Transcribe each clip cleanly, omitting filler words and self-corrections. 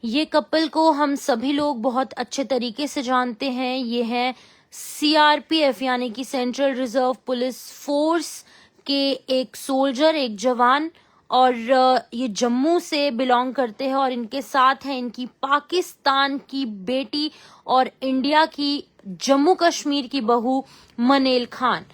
ये कपल को हम सभी लोग बहुत अच्छे तरीके से जानते हैं। ये है सीआरपीएफ यानी कि सेंट्रल रिजर्व पुलिस फोर्स के एक सोल्जर, एक जवान, और ये जम्मू से बिलोंग करते हैं और इनके साथ हैं इनकी पाकिस्तान की बेटी और इंडिया की जम्मू कश्मीर की बहू मनेल खान।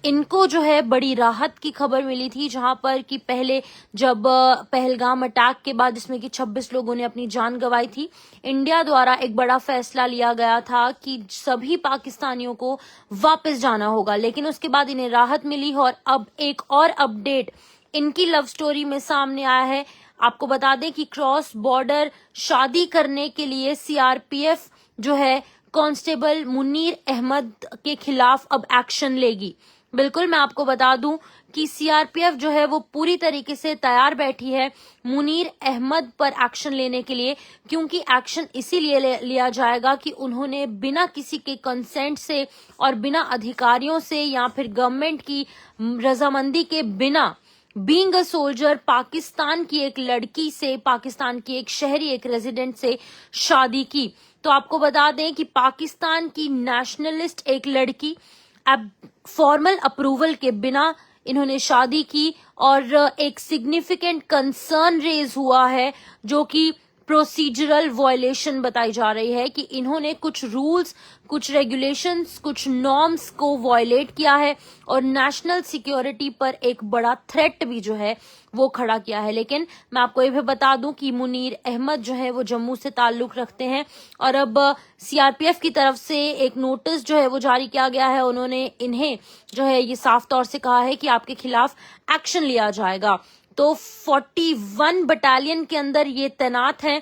इनको जो है बड़ी राहत की खबर मिली थी, जहां पर कि पहले जब पहलगाम अटैक के बाद जिसमें कि 26 लोगों ने अपनी जान गंवाई थी, इंडिया द्वारा एक बड़ा फैसला लिया गया था कि सभी पाकिस्तानियों को वापस जाना होगा। लेकिन उसके बाद इन्हें राहत मिली और अब एक और अपडेट इनकी लव स्टोरी में सामने आया है। आपको बता दें कि क्रॉस बॉर्डर शादी करने के लिए सीआरपीएफ जो है कांस्टेबल मुनीर अहमद के खिलाफ अब एक्शन लेगी। बिल्कुल, मैं आपको बता दूं कि सीआरपीएफ जो है वो पूरी तरीके से तैयार बैठी है मुनीर अहमद पर एक्शन लेने के लिए, क्योंकि एक्शन इसीलिए लिया जाएगा कि उन्होंने बिना किसी के कंसेंट से और बिना अधिकारियों से या फिर गवर्नमेंट की रजामंदी के बिना बीइंग अ सोल्जर पाकिस्तान की एक लड़की से, पाकिस्तान की एक शहरी, एक रेजिडेंट से शादी की। तो आपको बता दें कि पाकिस्तान की नेशनलिस्ट एक लड़की अब फॉर्मल अप्रूवल के बिना इन्होंने शादी की और एक सिग्निफिकेंट कंसर्न रेज हुआ है, जो कि प्रोसीजरल वायलेशन बताई जा रही है कि इन्होंने कुछ रूल्स, कुछ रेगुलेशंस, कुछ नॉर्म्स को वायलेट किया है और नेशनल सिक्योरिटी पर एक बड़ा थ्रेट भी जो है वो खड़ा किया है। लेकिन मैं आपको ये भी बता दूं कि मुनीर अहमद जो है वो जम्मू से ताल्लुक रखते हैं और अब सीआरपीएफ की तरफ से एक नोटिस जो है वो जारी किया गया है। उन्होंने इन्हें जो है ये साफ तौर से कहा है कि आपके खिलाफ एक्शन लिया जाएगा। तो 41 बटालियन के अंदर ये तैनात हैं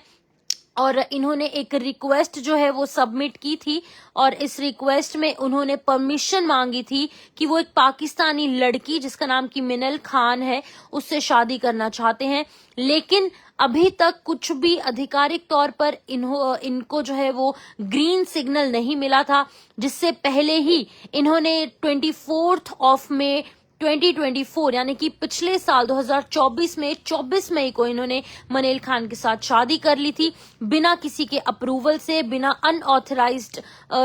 और इन्होंने एक रिक्वेस्ट जो है वो सबमिट की थी और इस रिक्वेस्ट में उन्होंने परमिशन मांगी थी कि वो एक पाकिस्तानी लड़की जिसका नाम की मिनल खान है उससे शादी करना चाहते हैं। लेकिन अभी तक कुछ भी आधिकारिक तौर पर इनको जो है वो ग्रीन सिग्नल नहीं मिला था, जिससे पहले ही इन्होंने 24 मई 2024 यानी कि पिछले साल 2024 में 24 मई को इन्होंने मनेल खान के साथ शादी कर ली थी, बिना किसी के अप्रूवल से, बिना अनऑथराइज्ड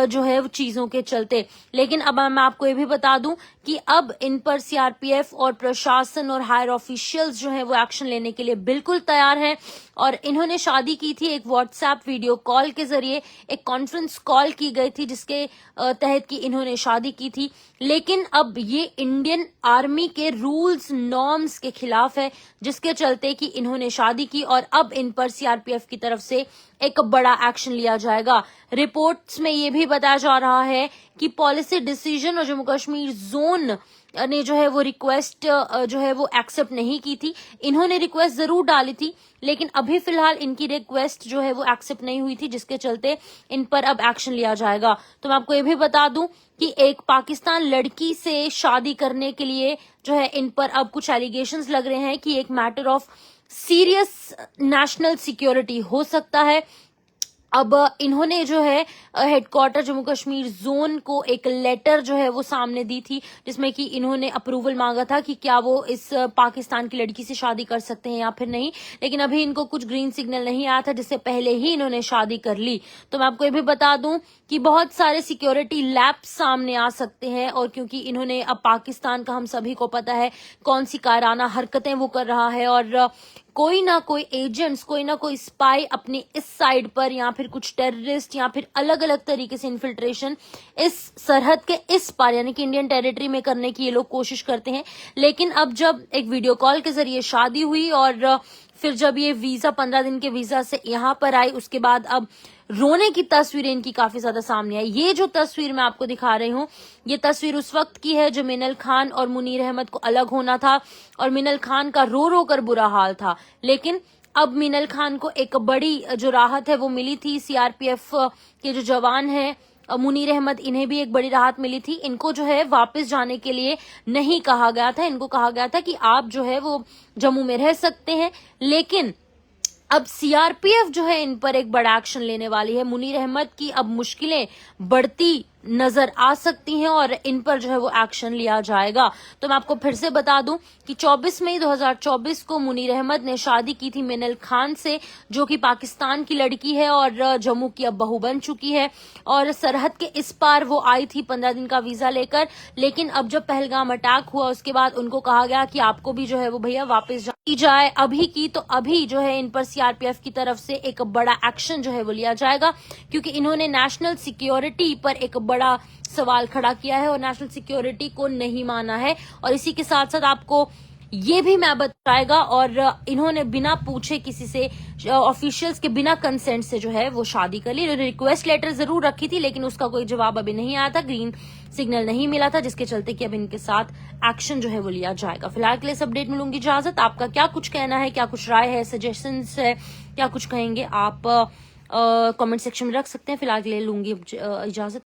जो है वो चीजों के चलते। लेकिन अब मैं आपको ये भी बता दूं कि अब इन पर सीआरपीएफ और प्रशासन और हायर ऑफिशियल्स जो है वो एक्शन लेने के लिए बिल्कुल तैयार हैं और इन्होंने शादी की थी एक व्हाट्सएप वीडियो कॉल के जरिए, एक कॉन्फ्रेंस कॉल की गई थी जिसके तहत कि इन्होंने शादी की थी। लेकिन अब ये इंडियन आर्मी के रूल्स नॉर्म्स के खिलाफ है, जिसके चलते कि इन्होंने शादी की और अब इन पर सीआरपीएफ की तरफ से एक बड़ा एक्शन लिया जाएगा। रिपोर्ट्स में ये भी बताया जा रहा है कि पॉलिसी डिसीजन और जम्मू कश्मीर जोन ने जो है वो रिक्वेस्ट जो है वो एक्सेप्ट नहीं की थी। इन्होंने रिक्वेस्ट जरूर डाली थी, लेकिन अभी फिलहाल इनकी रिक्वेस्ट जो है वो एक्सेप्ट नहीं हुई थी, जिसके चलते इन पर अब एक्शन लिया जाएगा। तो मैं आपको ये भी बता दूं कि एक पाकिस्तान लड़की से शादी करने के लिए जो है इन पर अब कुछ एलिगेशंस लग रहे हैं कि एक matter of serious national security हो सकता है। अब इन्होंने जो है हेडक्वार्टर जम्मू कश्मीर जोन को एक लेटर जो है वो सामने दी थी, जिसमें कि इन्होंने अप्रूवल मांगा था कि क्या वो इस पाकिस्तान की लड़की से शादी कर सकते हैं या फिर नहीं। लेकिन अभी इनको कुछ ग्रीन सिग्नल नहीं आया था, जिससे पहले ही इन्होंने शादी कर ली। तो मैं आपको ये भी बता दूं कि बहुत सारे सिक्योरिटी लैप्स सामने आ सकते हैं और क्योंकि इन्होंने अब पाकिस्तान का हम सभी को पता है कौन सी कायराना हरकतें वो कर रहा है और कोई ना कोई एजेंट्स, कोई ना कोई स्पाई अपनी इस साइड पर या फिर कुछ टेररिस्ट या फिर अलग अलग तरीके से इन्फिल्ट्रेशन इस सरहद के इस पार यानी कि इंडियन टेरिटरी में करने की ये लोग कोशिश करते हैं। लेकिन अब जब एक वीडियो कॉल के जरिए शादी हुई और फिर जब ये वीजा 15 दिन के वीजा से यहाँ पर आई, उसके बाद अब रोने की तस्वीरें इनकी काफी ज्यादा सामने आई। ये जो तस्वीर मैं आपको दिखा रही हूँ, ये तस्वीर उस वक्त की है जो मिनल खान और मुनीर अहमद को अलग होना था और मिनल खान का रो रो कर बुरा हाल था। लेकिन अब मिनल खान को एक बड़ी जो राहत है वो मिली थी। सीआरपीएफ के जो जवान हैं मुनीर अहमद, इन्हें भी एक बड़ी राहत मिली थी। इनको जो है वापस जाने के लिए नहीं कहा गया था, इनको कहा गया था कि आप जो है वो जम्मू में रह सकते हैं। लेकिन अब सीआरपीएफ जो है इन पर एक बड़ा एक्शन लेने वाली है। मुनीर अहमद की अब मुश्किलें बढ़ती नजर आ सकती हैं और इन पर जो है वो एक्शन लिया जाएगा। तो मैं आपको फिर से बता दूं कि 24 मई 2024 को मुनीर अहमद ने शादी की थी मिनल खान से, जो कि पाकिस्तान की लड़की है और जम्मू की अब बहू बन चुकी है। और सरहद के इस पार वो आई थी 15 दिन का वीजा लेकर, लेकिन अब जब पहलगाम अटैक हुआ उसके बाद उनको कहा गया कि आपको भी जो है वो भैया वापस जाए अभी की, तो अभी जो है इन पर सीआरपीएफ की तरफ से एक बड़ा एक्शन जो है वो लिया जाएगा, क्योंकि इन्होंने नेशनल सिक्योरिटी पर एक बड़ा सवाल खड़ा किया है और नेशनल सिक्योरिटी को नहीं माना है। और इसी के साथ साथ आपको ये भी मैं बताएगा, और इन्होंने बिना पूछे किसी से, ऑफिशियल्स के बिना कंसेंट से जो है वो शादी कर ली। इन्होंने रिक्वेस्ट लेटर जरूर रखी थी, लेकिन उसका कोई जवाब अभी नहीं आया था, ग्रीन सिग्नल नहीं मिला था, जिसके चलते कि अब इनके साथ एक्शन जो है वो लिया जाएगा। फिलहाल के लिए इस अपडेट में लूंगी इजाजत। आपका क्या कुछ कहना है, क्या कुछ राय है, सजेशंस है, क्या कुछ कहेंगे आप कमेंट सेक्शन में रख सकते हैं। फिलहाल के लिए लूंगी इजाजत।